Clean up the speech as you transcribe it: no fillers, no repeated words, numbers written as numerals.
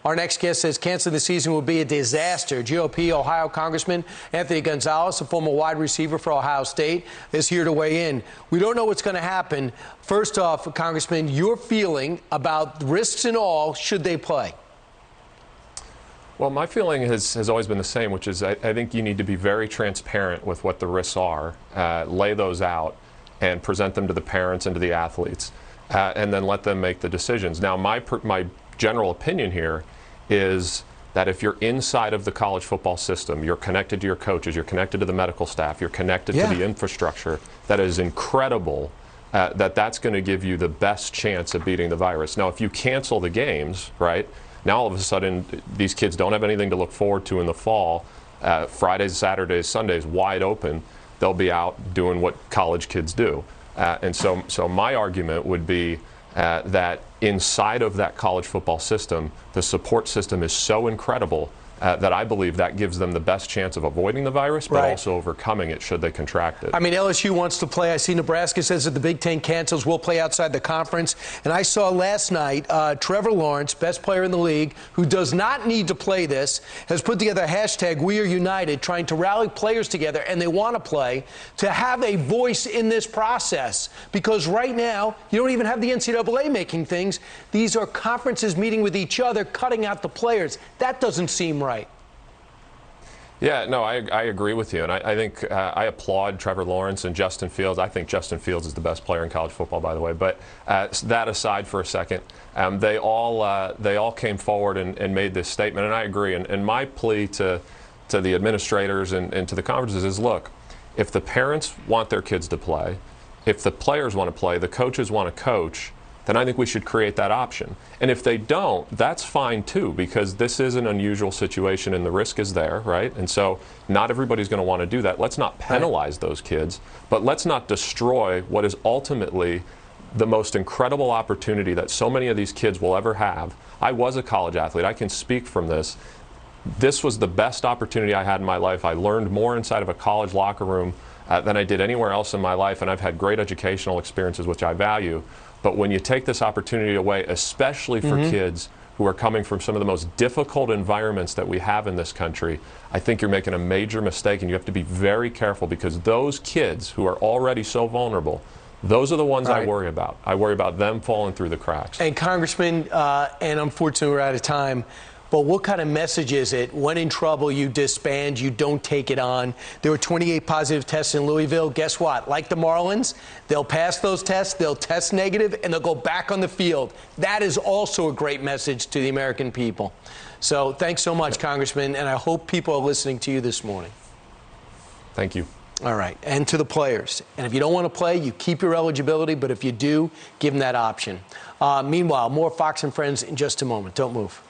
Our next guest says canceling the season will be a disaster. GOP Ohio Congressman Anthony Gonzalez, a former wide receiver for Ohio State, is here to weigh in. We don't know what's going to happen. First off, Congressman, your feeling about risks and all, should they play? Well, my feeling has always been the same, which is I think you need to be very transparent with what the risks are, lay those out, and present them to the parents and to the athletes, and then let them make the decisions. Now, my general opinion here is that if you're inside of the college football system, you're connected to your coaches, you're connected to the medical staff, you're connected to the infrastructure that is incredible, that's going to give you the best chance of beating the virus. Now, if you cancel the games, right, now all of a sudden these kids don't have anything to look forward to in the fall. Fridays, Saturdays, Sundays wide open. They'll be out doing what college kids do. And so my argument would be that inside of that college football system, the support system is so incredible that I believe that gives them the best chance of avoiding the virus, but also overcoming it should they contract it. I mean, LSU wants to play. I see Nebraska says that the Big Ten cancels. We'll play outside the conference. And I saw last night Trevor Lawrence, best player in the league, who does not need to play this, has put together a hashtag, We Are United, trying to rally players together, and they want to play, to have a voice in this process. Because right now, you don't even have the NCAA making things. These are conferences meeting with each other, cutting out the players. That doesn't seem right. Yeah, no, I agree with you, and I think I applaud Trevor Lawrence and Justin Fields. I think Justin Fields is the best player in college football, by the way. But that aside for a second, they all came forward and made this statement, and I agree. And my plea to the administrators and to the conferences is, look, if the parents want their kids to play, if the players want to play, the coaches want to coach, then I think we should create that option. And if they don't, that's fine too, because this is an unusual situation and the risk is there, right? And so not everybody's going to want to do that. Let's not penalize those kids, but let's not destroy what is ultimately the most incredible opportunity that so many of these kids will ever have. I was a college athlete. I can speak from this. This was the best opportunity I had in my life. I learned more inside of a college locker room than I did anywhere else in my life, and I've had great educational experiences, which I value. But when you take this opportunity away, especially for kids who are coming from some of the most difficult environments that we have in this country, I think you're making a major mistake, and you have to be very careful, because those kids who are already so vulnerable, those are the ones I worry about. I worry about them falling through the cracks. And Congressman, and unfortunately we're out of time, but what kind of message is it? When in trouble, you disband, you don't take it on. There were 28 positive tests in Louisville. Guess what? Like the Marlins, they'll pass those tests, they'll test negative, and they'll go back on the field. That is also a great message to the American people. So thanks so much, Congressman, and I hope people are listening to you this morning. Thank you. All right, and to the players. And if you don't want to play, you keep your eligibility, but if you do, give them that option. Meanwhile, more Fox and Friends in just a moment. Don't move.